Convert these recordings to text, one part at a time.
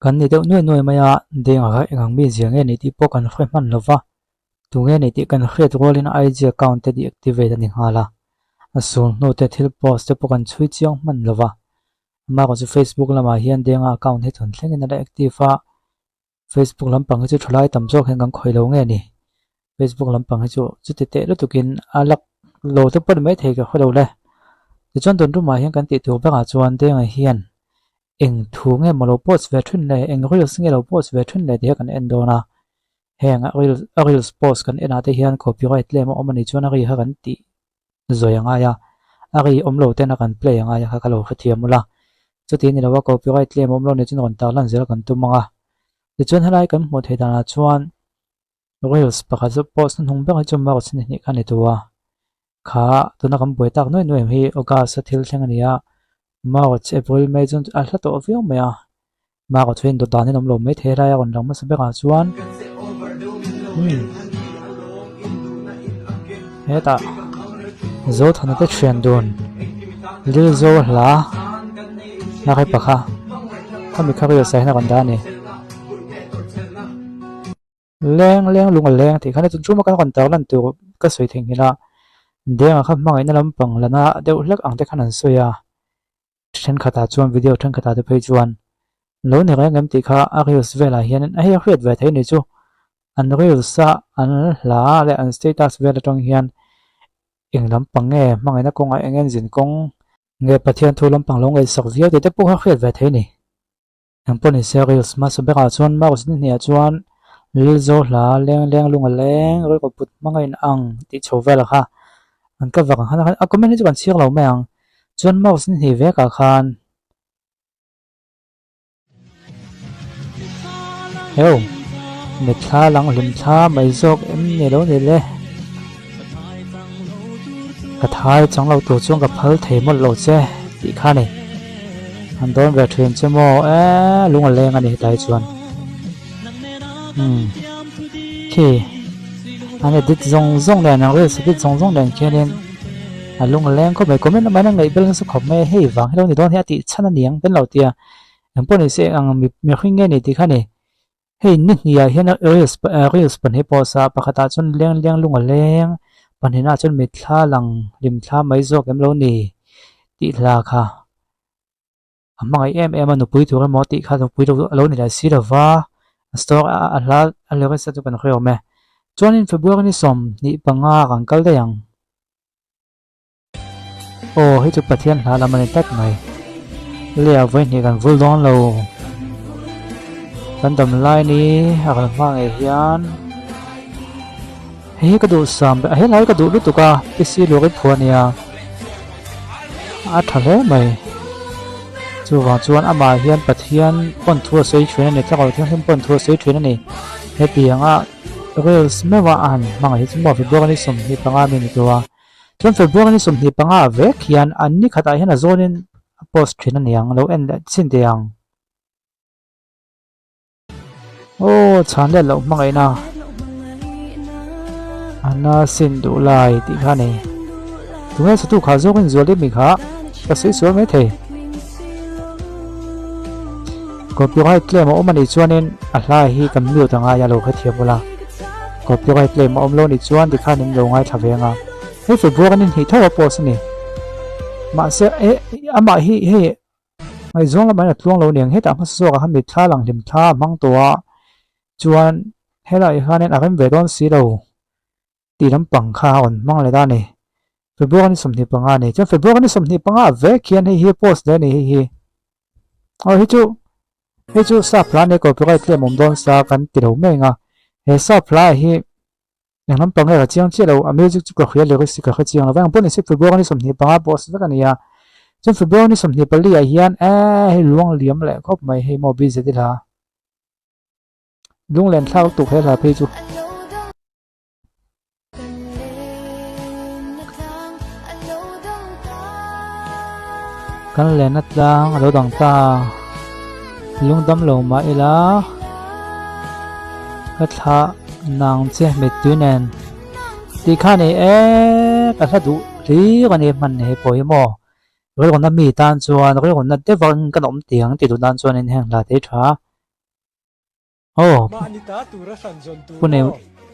kan ni deuh nuai maya denga engang mi ziang nge ni ti po kan hre man lova tu nge ni ti kan hret rolin IG account te deactivate ani hala asul no te thil post te po kan chui chiang man lova ma ko chu Facebook lama hian denga account he thon thlengin ala active a Facebook lampang chu thlai tam jok hengang khoilo nge ni Facebook lampang chu te te lu tukin alak lo te pod mai thei ka kholo le ti chon don ru ma hian kan ti tu ba chuan denga hian eng thu nge malo post ve thun le eng reels nge lo post ve thun le de kan endona henga reels post kan ena te hian copyright claim omani chuan ri ha kan ti zoyanga ya ari omlo te na kan play anga ya ka lo khathiamula chuti ni lawa copyright claim omlo ne chun kon ta lan zel kan tumanga ti chuan halai kan mo thei dana chuan reels pakha chu post nung ba chu ma ko chini ni kan etuwa kha tuna kam boi tak noi hi oka sa thil thengania March April May chun a hla to viau maya ma ko thwein do dan nom lo mai thera ya kon rang ma sabe ka chuan heta zo thana te thrian don lil zo hla na khai pakha khami khari sai na kan da ni leng lunga leng ti khane chu ma kan kon taw lan tu ka soi theng hila denga kha mangai na lampang lana deuh hlek ang te khanan soya then khata chuan video then khata te phei chuan lo ne ga ngam ti kha a reels vela hian a he hret ve thei ni chu an reels sa an hla le an status vela tong hian eng lampang nge mangai na konga engen jin kong nge pathian thu lampang long ei sak viau te pu ha hret ve thei ni ang poni se reels ma so beka chuan ma us ni a chuan lil zo hla leng lunga leng roi ko put mangai in ang ti chho vela kha an ka vak han a comment ni chu kan chiak lo mai ang chuan mouse ni hi ve ka khan heo me thla lang lim thla mai zok em ni lo ni le ka thai chang lo tu chuang ka phal thei mol lo che ti kha ni an don ve thrin che mo lunga leng ani tai chuan ki ane dit zong le nang re dit zong le kelen alung leng ko mai comment mai nang nei bel su khop mai hei wang hello ni don he ti chana niang ben lo tia em poni se ang mi hringe ni ti khani hei ni ya hian reels pan he posa pakhata chun leng lunga leng panhina chun mi thla lang lim thla mai zok em lo ni ti hla kha amangai em anu pui tur mo ti kha pui lo ni la si rawa store a hla a le sa tu kan khoi me chuan in February ni som ni panga kan kal de yang hi chu pathian hla lamani tak mai lia voi ni kan vul don lo kan dam lai ni a kan hma nge hian hei ka du sam he lai ka du lu tu ka pisi lo ke phuania a thale mai chu wa chuan ama hian pathian pon thua sei thwen ni tlakal theng pon thua sei thwen ani he pianga reels mewa an mangai chu mo February ni som ni panga mi ni tuwa chuan February ni som ni panga ve khian an ni khata hian a zonin post thina niang lo en chin te yang chan le lo mangai na ana sin du lai ti kha ni tunga sa tu kha zo kan zo le mi kha ka sei so me the copyright claim omani chuanin a hla hi kan mute anga ya lo kha thiamula copyright claim om lo ni chuan ti khanin lo ngai thavenga he February ni hi thawa post ni ma se ama hi ai zong la mai tlong lo niang he ta ma so ka mi thla lang lim thla mang towa chuan helai hanen akan ve don si lo ti lam pang kha on mang le da ni February ni som ni panga ni cha February ni som ni panga ve khian hi post de ni hi hi chu sa plan ne copyright claim om don sa kan ti lo menga he sa plan hi yang lam pang ga chiang che lo a music chu ka khia le ri ka kha chiang la wang pon ni se February ni som ni panga post da kan ya chen February ni som ni pali a hian he luang liam le khop mai he mo busy ti la lung len thlau tu he la pe chu kan len atlang alo dang ta lung dam lo ma ila katha nang che me tunen ti khani ka tha du ri kan e man he poi mo ro kon na mi tan chuan ro kon na te wang kan om tiang ti du dan chuan in heng la te tha oh mà anh ta tu ra sản zon tu pune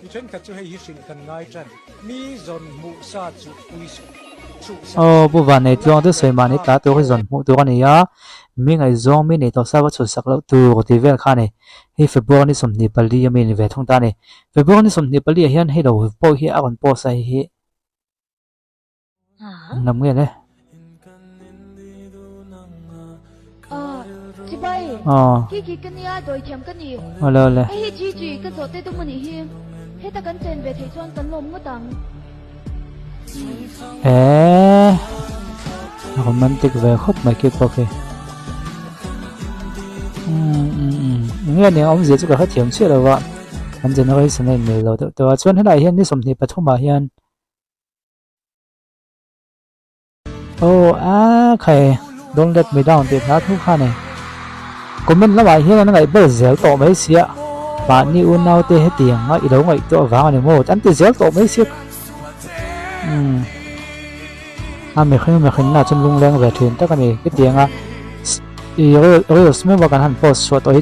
i chen ka chu hei hi hring kan ngai chan mi zon mu sa chu ui chu sa oh bu van nei tlong te soi mani ta tu cái zon mu tu kan ya mi ngai zong mi nei to sa ba chu sak lo tu ti vel kha ne hi february ni som ni pali mi ni ve thong ta ne february ni som ni pali hian hei lo po hi a kon po sai hi nam nge ne chị bay oh khi cái nia đôi chém cái nia ole ole ai chị cái giọt tê tung mình hi hết ta cắn trên về thấy choan cắn lom ngất tặng romantic về khóc mày kia ok nghe này ông dễ cho hết thiểm chuyện rồi vợ anh chỉ nói cái này nhiều rồi tôi chuẩn thế này hiện đi sầm thì bắt thông mà hiện oh okay don't let me down thì nó thu khan này comment là bài hiện nó lại bớt dẻo tổ mấy xía bạn như un nào tê hết tiền ngay đâu ngay tổ vàng này mua anh tê dẻo tổ mấy xía mình khinh là chân lung lên về thuyền tất cả này cái tiếng rồi smell vào cái hàn post số tôi hết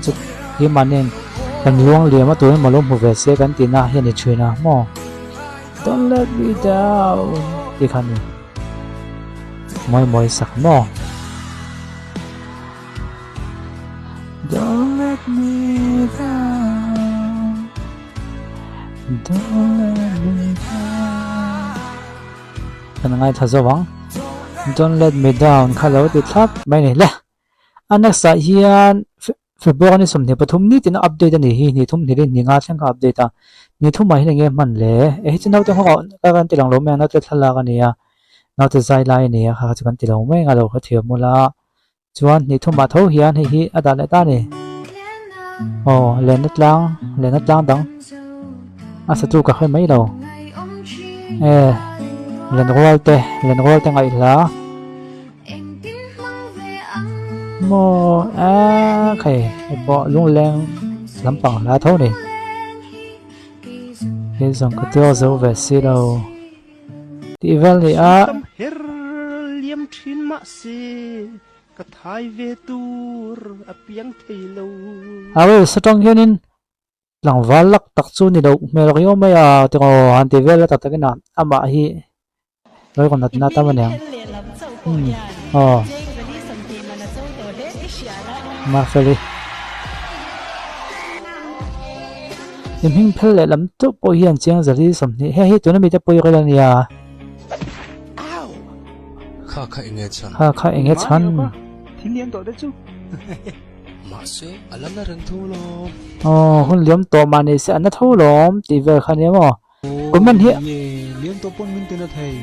thì mà nên cần luông liền mà tôi mà lúc một về xe cái tiền hiện để chuyện nào mà don't let me down thì khăn này mỗi sắc mà don't let me down don't let me down cái này thật sự vắng don't let me down khá lâu thì thấp mấy này là anh ấy sẽ hiện February này sớm thì bắt thum ní thì nó update này hi ní thum ní đến ní ngã sang cái update ta ní thum mà hi nghe mình lẽ ấy chứ nào thì họ các anh tiền lòng mẹ nó tới thằng cái này à nó tới dài lại này à các anh tiền lòng mẹ ngã đâu có thiếu mua la chuan ní thum mà thấu hiện hi ở đây ta này lên đất lang đắng à sẽ tu cả hơi mấy đâu lên roll tê ngày lá mò khay bỏ lung lên lắm bằng lá thấu này cái dòng cái tiêu dấu về xí đâu thì vel thì her liam thin ma se ka thai ve tur a piang thei lo vậy sao trong cái nên lòng vá lắc tắc chu này đâu mẹ lo cái mấy à thì có han thì vel là tắc cái nào mà hi rồi còn nát nát tao nè mà phải đi em hình phê lệ lắm tốt bồi hiền chiang giờ đi sầm thì hay tụi nó bị tập bồi cái này à khá nghe chán thì liam tổ đấy chứ mà sẽ alam na rang thu lo hun liam to mà này sẽ ăn thâu lắm thì về khá nhiều mà comment hiện liam tổ pon min tên là thầy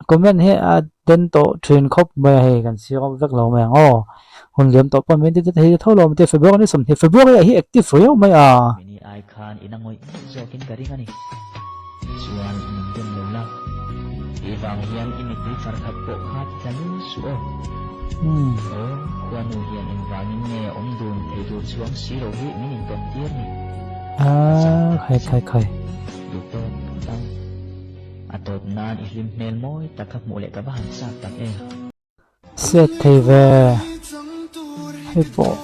comment hiện đến tổ truyền khóc về hay gần siêu rất lâu mà hun liam to pon min tên thấy thâu lắm thì Facebook này sầm thì Facebook này active phải không mày à ini icon inangoy zokin garingani suan mungkin lola ibang hian imiti farhat po khat tanu suo kwanu hian engwangin nge omdun theidu chuang siro hi minin tom tier ni khai duto tang atot nan ihlim nel moi takap mole ka bahan sa tak sẽ thấy về hay bộ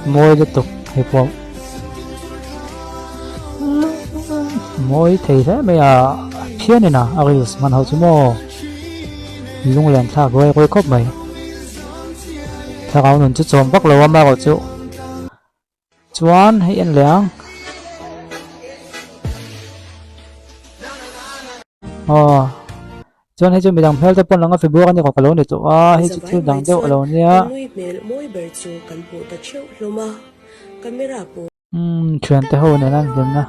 môi liên tục hay bộ môi thấy thế bây giờ phía này nè Arius màn hậu chú mô lung lên thả quay cốp mày thả áo nón chút tròn bắc lâu mà có chú chuan hay ăn láng chuan hay chú bị đằng phèo tới pon lăng ở Facebook anh có cái lỗ này tụ hay chú thiếu đằng đâu lỗ nha chuyện tới hồi này nè đừng nè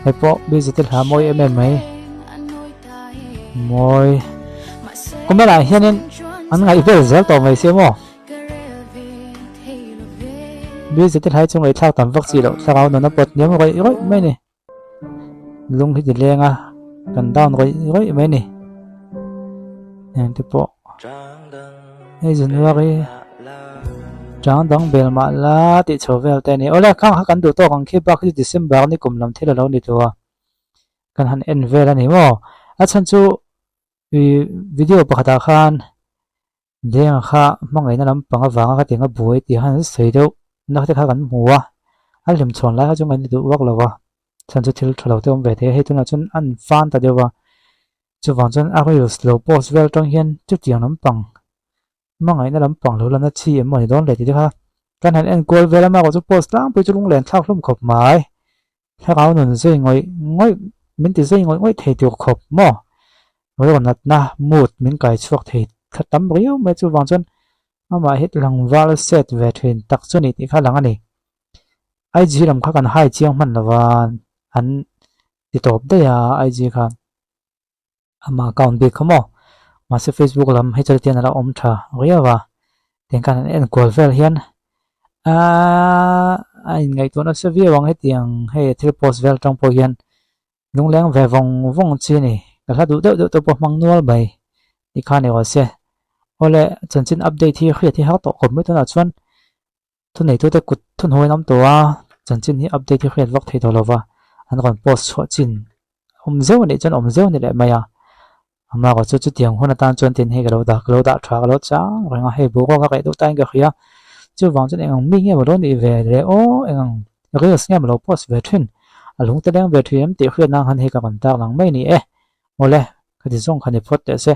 hay bộ bây giờ tới hả môi em mấy môi không biết là hiện nên anh ngày về giờ tổ mày xem không bây giờ tới hai chúng người thao tầm vật gì đâu sao nó bật nhớ một cái mấy này lung thì liền à cần đau nó cái mấy này nè tiếp bộ hay dừng ra cái trắng đắng bèn mà lá thì trở về tên này, ôi không hắn đủ to còn khi bác khi December này cùng làm thế là lâu đi thôi, cần hắn end về là này mà, chân chú video bác đã khan Deng kha mangai na lampang awanga ka tinga buai ti han sei deuh na te kha kan hmuwa a lim chhawn lai kha chung kan du wak lawa chan chu thil thalo te awm ve the hei tuna chun an fan ta dewa chuwang chuan a reels lo post vel tang hian chu tiang lampang mangai na lampang lo lana chi emawni dawn le ti kha kan han en kol vel ama ko chu post tlang pui chu lung len thlak hlum khop mai thakau nun zui ngoi min ti zui ngoi thei tu khop mo rồi nat na mood min kai chuak thei khatam riu mai chu wang chuan ama hit lang wal set ve thin tak chu ni ti kha lang ani IG lam kha kan hai chiang man lawan an ti top de ya IG kha ama account bi khamo ma se Facebook lam he chal tian ala om tha riawa ten kan en kol vel hian ai ngai to na se vi wang he tiang he thil post vel tang po hian lung leng ve vong chi ni ka du de to po mang nual bai ni kha ne wa se ole chanchin update hi khriat hi ha to khom mai to na chuan thu nei to te kut thun hoi nam to a chanchin hi update hi khriat wak thei to lova an kon post chho chin zeu ni chan zeu ni le maya ama ko chu tiang hona tan chuan tin he galo da thra galo chang renga he bu ko ka kai do tan ga khia chu wang chen engang mi nge bo ni ve le o engang reels nge lo post ve thin alung te dang ve thim ti khriat na han he ka kan ta lang mai ni e ole ka ti zong khani phot te se